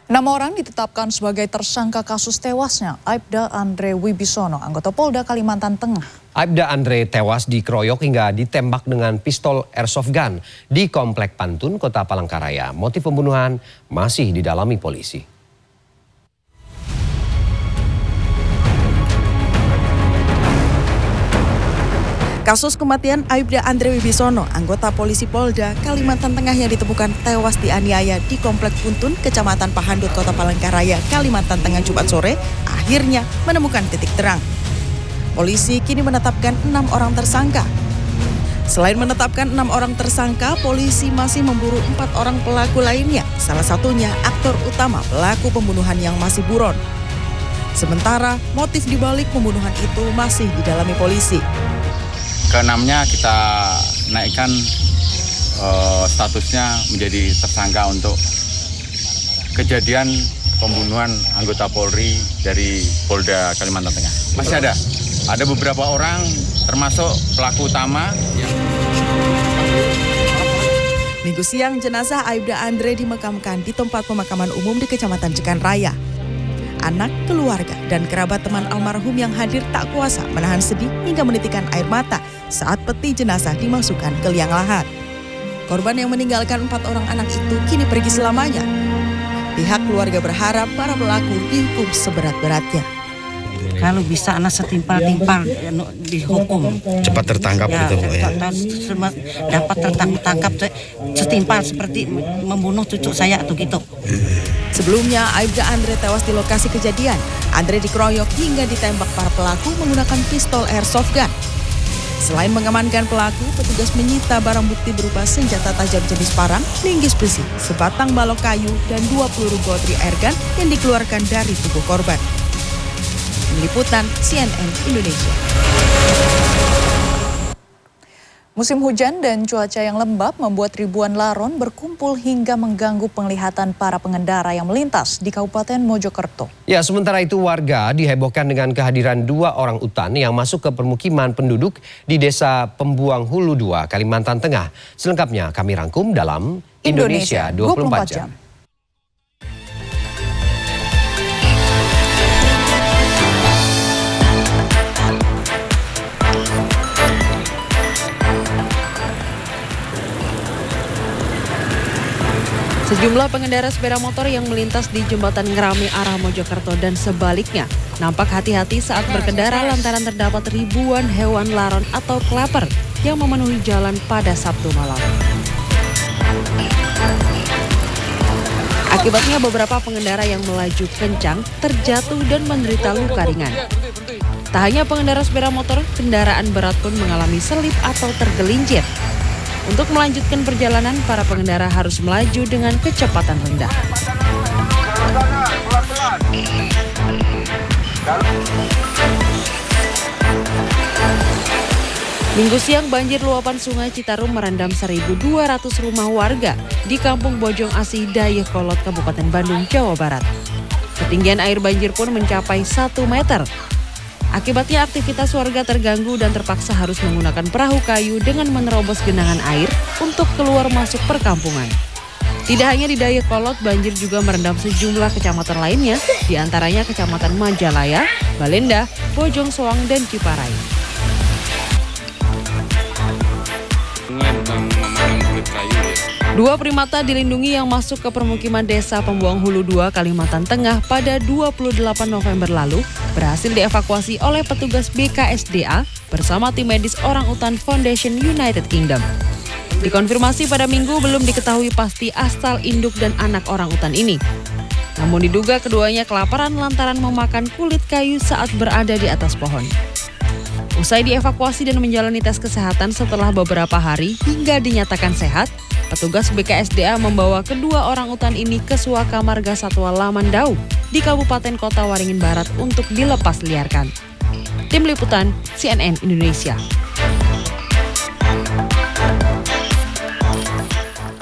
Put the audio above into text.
6 orang ditetapkan sebagai tersangka kasus tewasnya Aibda Andre Wibisono, anggota Polda Kalimantan Tengah. Aibda Andre tewas dikeroyok hingga ditembak dengan pistol airsoft gun di Komplek Pantun, Kota Palangkaraya. Motif pembunuhan masih didalami polisi. Kasus kematian Aibda Andre Wibisono, anggota polisi Polda Kalimantan Tengah yang ditemukan tewas dianiaya di Komplek Puntun, Kecamatan Pahandut, Kota Palangkaraya, Kalimantan Tengah Jumat sore, akhirnya menemukan titik terang. Polisi kini menetapkan 6 orang tersangka. Selain menetapkan 6 orang tersangka, polisi masih memburu 4 orang pelaku lainnya, salah satunya aktor utama pelaku pembunuhan yang masih buron. Sementara motif dibalik pembunuhan itu masih didalami polisi. Keenamnya kita naikkan statusnya menjadi tersangka untuk kejadian pembunuhan anggota Polri dari Polda Kalimantan Tengah. Masih ada beberapa orang termasuk pelaku utama. Minggu siang jenazah Aibda Andre dimakamkan di tempat pemakaman umum di Kecamatan Jekan Raya. Anak, keluarga, dan kerabat teman almarhum yang hadir tak kuasa menahan sedih hingga menitikkan air mata saat peti jenazah dimasukkan ke liang lahat. Korban yang meninggalkan 4 orang anak itu kini pergi selamanya. Pihak keluarga berharap para pelaku dihukum seberat-beratnya. Kalau bisa anak setimpal-timpal dihukum. Cepat tertangkap ya, gitu Bu ya. Dapat tertangkap setimpal seperti membunuh cucu saya atau gitu. Sebelumnya, Aibda Andre tewas di lokasi kejadian. Andre dikeroyok hingga ditembak para pelaku menggunakan pistol airsoft gun. Selain mengamankan pelaku, petugas menyita barang bukti berupa senjata tajam jenis parang, linggis besi, sebatang balok kayu, dan 2 peluru gotri airgun yang dikeluarkan dari tubuh korban. Liputan CNN Indonesia. Musim hujan dan cuaca yang lembab membuat ribuan laron berkumpul hingga mengganggu penglihatan para pengendara yang melintas di Kabupaten Mojokerto. Ya, sementara itu warga dihebohkan dengan kehadiran 2 orang utan yang masuk ke permukiman penduduk di Desa Pembuang Hulu 2, Kalimantan Tengah. Selengkapnya kami rangkum dalam Indonesia 24 Jam. Sejumlah pengendara sepeda motor yang melintas di jembatan Ngerame arah Mojokerto dan sebaliknya nampak hati-hati saat berkendara lantaran terdapat ribuan hewan laron atau klaper yang memenuhi jalan pada Sabtu malam. Akibatnya beberapa pengendara yang melaju kencang terjatuh dan menderita luka ringan. Tak hanya pengendara sepeda motor, kendaraan berat pun mengalami selip atau tergelincir. Untuk melanjutkan perjalanan, para pengendara harus melaju dengan kecepatan rendah. Minggu siang banjir luapan Sungai Citarum merendam 1.200 rumah warga di Kampung Bojong Asih, Dayakolot, Kabupaten Bandung, Jawa Barat. Ketinggian air banjir pun mencapai 1 meter. Akibatnya aktivitas warga terganggu dan terpaksa harus menggunakan perahu kayu dengan menerobos genangan air untuk keluar masuk perkampungan. Tidak hanya di Dayakolot, banjir juga merendam sejumlah kecamatan lainnya, di antaranya Kecamatan Majalaya, Balenda, Bojong Soang, dan Ciparai. Dua primata dilindungi yang masuk ke permukiman Desa Pembuang Hulu 2, Kalimantan Tengah pada 28 November lalu berhasil dievakuasi oleh petugas BKSDA bersama tim medis Orangutan Foundation United Kingdom. Dikonfirmasi pada Minggu belum diketahui pasti asal induk dan anak orangutan ini. Namun diduga keduanya kelaparan lantaran memakan kulit kayu saat berada di atas pohon. Usai dievakuasi dan menjalani tes kesehatan setelah beberapa hari hingga dinyatakan sehat, petugas BKSDA membawa kedua orangutan ini ke Suaka Marga Satwa Lamandau di Kabupaten Kota Waringin Barat untuk dilepas liarkan. Tim Liputan CNN Indonesia.